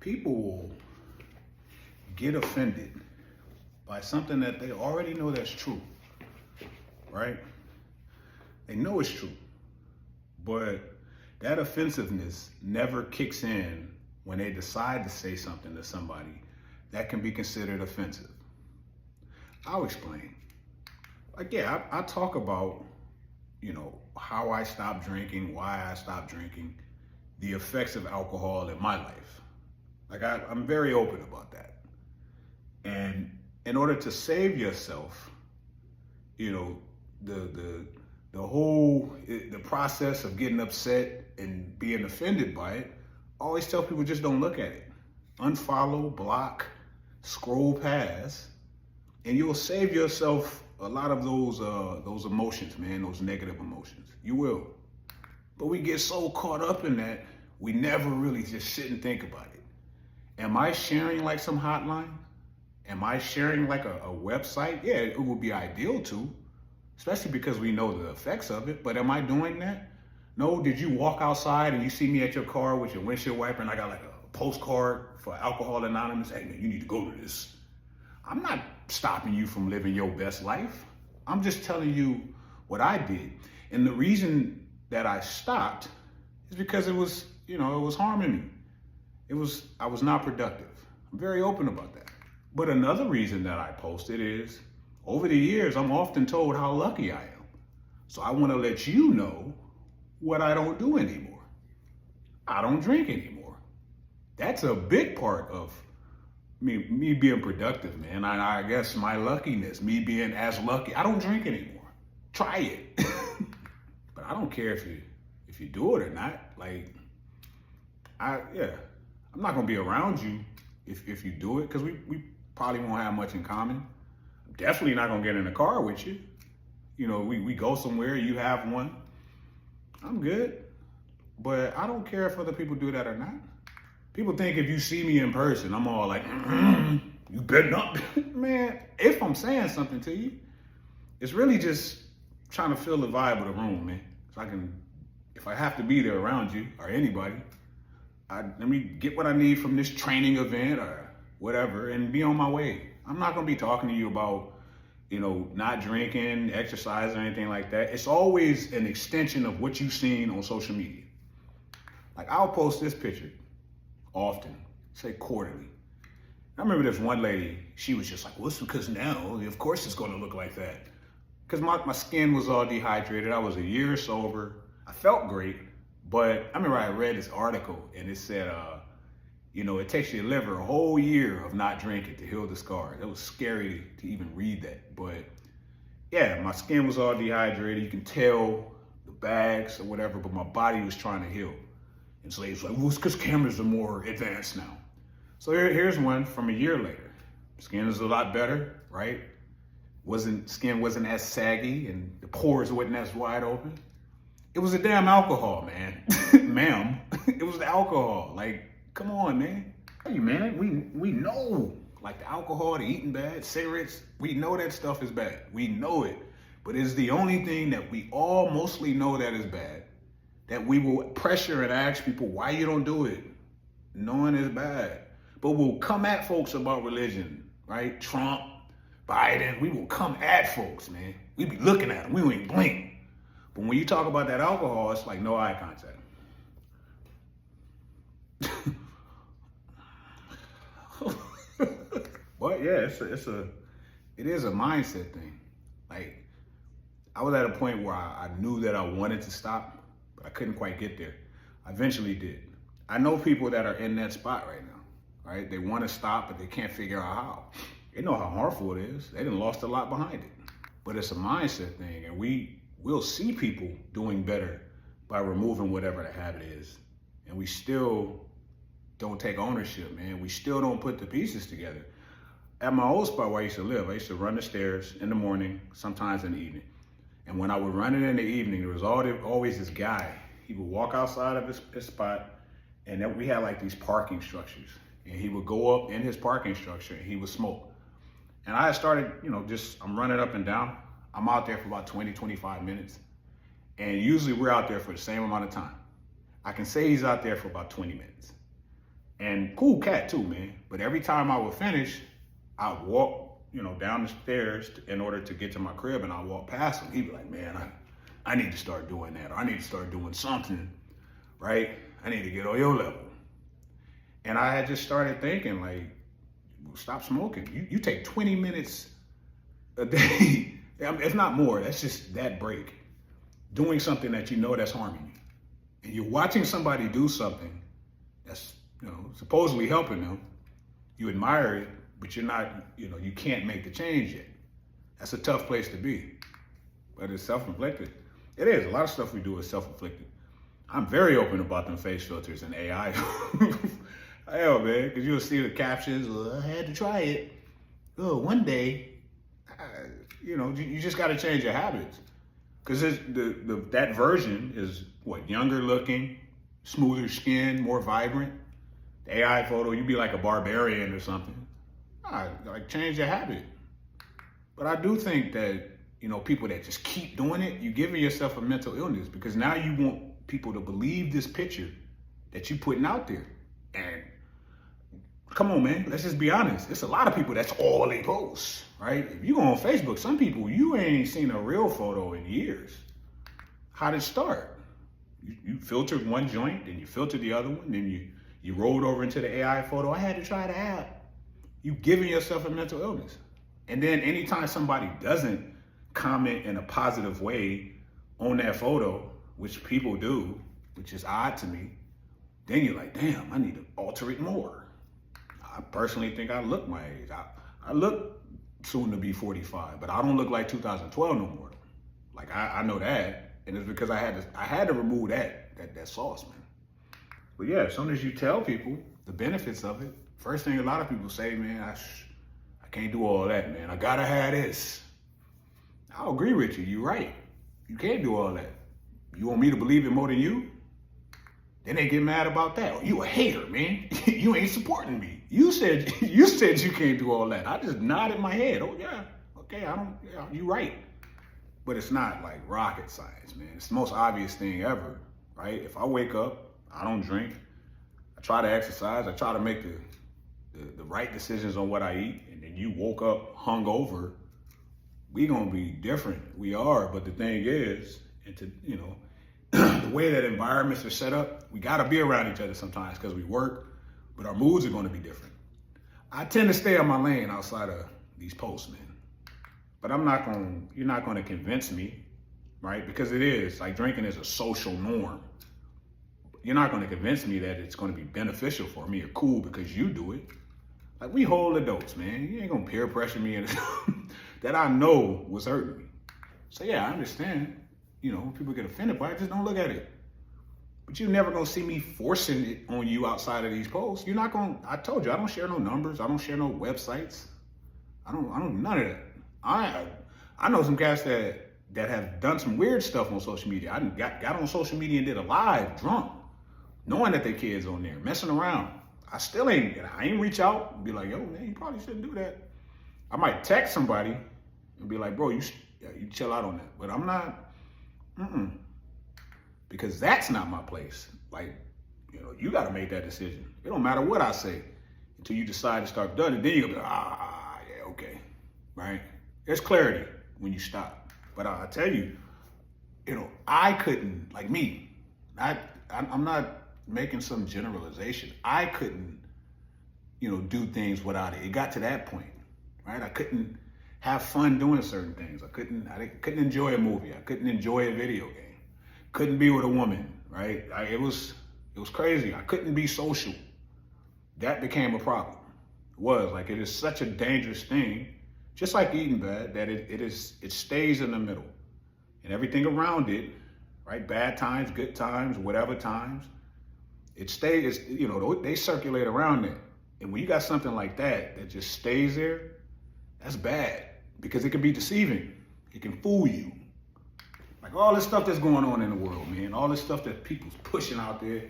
people will get offended by something that they already know that's true, right? They know it's true, but that offensiveness never kicks in when they decide to say something to somebody that can be considered offensive. I'll explain. Like, yeah, I talk about, how I stopped drinking, why I stopped drinking, the effects of alcohol in my life. Like, I'm very open about that. And in order to save yourself, the process of getting upset and being offended by it, I always tell people just don't look at it. Unfollow, block, scroll past, and you'll save yourself a lot of those emotions, man, those negative emotions. You will. But we get so caught up in that, we never really just sit and think about it. Am I sharing like some hotline? Am I sharing like a website? Yeah, it would be ideal to, especially because we know the effects of it. But am I doing that? No, did you walk outside and you see me at your car with your windshield wiper and I got like a postcard for Alcohol Anonymous? Hey man, you need to go to this. I'm not stopping you from living your best life. I'm just telling you what I did. And the reason that I stopped is because it was harming me. I was not productive. I'm very open about that. But another reason that I posted is, over the years, I'm often told how lucky I am. So I want to let you know what I don't do anymore. I don't drink anymore. That's a big part of me being productive, man. I guess my luckiness, me being as lucky. I don't drink anymore. Try it. But I don't care if you do it or not. Like, I'm not gonna be around you if you do it, because we probably won't have much in common. I'm definitely not gonna get in a car with you. We go somewhere, you have one. I'm good. But I don't care if other people do that or not. People think if you see me in person, I'm all like, you better not. Man, if I'm saying something to you, it's really just trying to feel the vibe of the room, man. So if I have to be there around you or anybody, let me get what I need from this training event or whatever and be on my way. I'm not gonna be talking to you about, not drinking, exercise, or anything like that. It's always an extension of what you've seen on social media. Like, I'll post this picture often, say quarterly. I remember this one lady, she was just like, well, it's because now, of course it's gonna look like that. Because my skin was all dehydrated. I was a year sober. I felt great, but I remember I read this article and it said, it takes your liver a whole year of not drinking to heal the scars. It was scary to even read that. But yeah, my skin was all dehydrated. You can tell the bags or whatever, but my body was trying to heal. And so they was like, well, it's because cameras are more advanced now. So here's one from a year later. Skin is a lot better, right? Skin wasn't as saggy and the pores wasn't as wide open. It was the damn alcohol, man. Ma'am, it was the alcohol. Like, come on, man. Hey, man, we know, like, the alcohol, the eating bad, cigarettes, we know that stuff is bad. We know it. But it's the only thing that we all mostly know that is bad, that we will pressure and ask people why you don't do it, knowing it's bad. But we'll come at folks about religion, right? Trump, Biden, we will come at folks, man. We be looking at them, we ain't blink. But when you talk about that alcohol, it's like no eye contact. But yeah, it is a mindset thing. Like, I was at a point where I knew that I wanted to stop, but I couldn't quite get there. I eventually did. I know people that are in that spot right now, right? They want to stop, but they can't figure out how. They know how harmful it is. They done lost a lot behind it. But it's a mindset thing, and we'll see people doing better by removing whatever the habit is. And we still don't take ownership, man. We still don't put the pieces together. At my old spot where I used to live, I used to run the stairs in the morning, sometimes in the evening. And when I would run it in the evening, there was always this guy. He would walk outside of his spot, and then we had like these parking structures. And he would go up in his parking structure and he would smoke. And I started, I'm running up and down. I'm out there for about 20, 25 minutes. And usually we're out there for the same amount of time. I can say he's out there for about 20 minutes. And cool cat too, man. But every time I would finish, I'd walk, down the stairs in order to get to my crib, and I'd walk past him. He'd be like, man, I need to start doing that. Or I need to start doing something, right? I need to get on your level. And I had just started thinking, like, stop smoking. You take 20 minutes a day, if not more, that's just that break, doing something that you know that's harming you. And you're watching somebody do something that's, supposedly helping them. You admire it, but you're not, you can't make the change yet. That's a tough place to be. But it's self-inflicted. It is. A lot of stuff we do is self-inflicted. I'm very open about them face filters and AI. Hell, man, because you'll see the captions, I had to try it. Oh, one day, you just got to change your habits. Because that version is, younger looking, smoother skin, more vibrant. The AI photo, you'd be like a barbarian or something. Change your habit. But I do think that, people that just keep doing it, you're giving yourself a mental illness, because now you want people to believe this picture that you're putting out there. And come on, man, let's just be honest. There's a lot of people that's all they post, right? If you go on Facebook, some people, you ain't seen a real photo in years. How did it start? You filtered one joint, then you filtered the other one, then you rolled over into the AI photo. I had to try the app. You giving yourself a mental illness. And then anytime somebody doesn't comment in a positive way on that photo, which people do, which is odd to me, then you're like, damn, I need to alter it more. I personally think I look my age. I look soon to be 45, but I don't look like 2012 no more. Like I know that, and it's because I had to remove that sauce, man. But yeah, as soon as you tell people the benefits of it, first thing a lot of people say, man, I can't do all that, man. I gotta have this. I'll agree with you. You're right. You can't do all that. You want me to believe it more than you? Then they get mad about that. Oh, you a hater, man. You ain't supporting me. You said you can't do all that. I just nodded my head. Oh yeah, okay, you're right. But it's not like rocket science, man. It's the most obvious thing ever, right? If I wake up, I don't drink, I try to exercise, I try to make the right decisions on what I eat, and then you woke up hungover, we gonna be different. We are, but the thing is, the way that environments are set up, we gotta be around each other sometimes because we work, but our moods are gonna be different. I tend to stay on my lane outside of these posts, man. But you're not gonna convince me, right? Because it is, like drinking is a social norm. You're not gonna convince me that it's gonna be beneficial for me or cool because you do it. Like, we whole adults, man. You ain't gonna peer pressure me into that I know was hurting me. So yeah, I understand. When people get offended by it, just don't look at it. But you're never gonna see me forcing it on you outside of these posts. You're not gonna, I told you, I don't share no numbers. I don't share no websites. I don't do none of that. I know some guys that have done some weird stuff on social media. I got on social media and did a live drunk, knowing that their kids on there, messing around. I ain't reach out and be like, yo, man, you probably shouldn't do that. I might text somebody and be like, bro, you chill out on that. But I'm not, because that's not my place. Like, you got to make that decision. It don't matter what I say until you decide to start doing it. Then you're going to be like, yeah, okay, right? There's clarity when you stop. But I tell you, I couldn't, like me, I'm not making some generalization. I couldn't, do things without it. It got to that point, right? I couldn't have fun doing certain things. I couldn't enjoy a movie. I couldn't enjoy a video game. Couldn't be with a woman, right? It was crazy. I couldn't be social. That became a problem. It is such a dangerous thing, just like eating bad, that it stays in the middle. And everything around it, right? Bad times, good times, whatever times, it stays, they circulate around it. And when you got something like that just stays there, that's bad, because it can be deceiving. It can fool you. Like all this stuff that's going on in the world, man, all this stuff that people's pushing out there,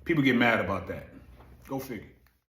people get mad about that. Go figure.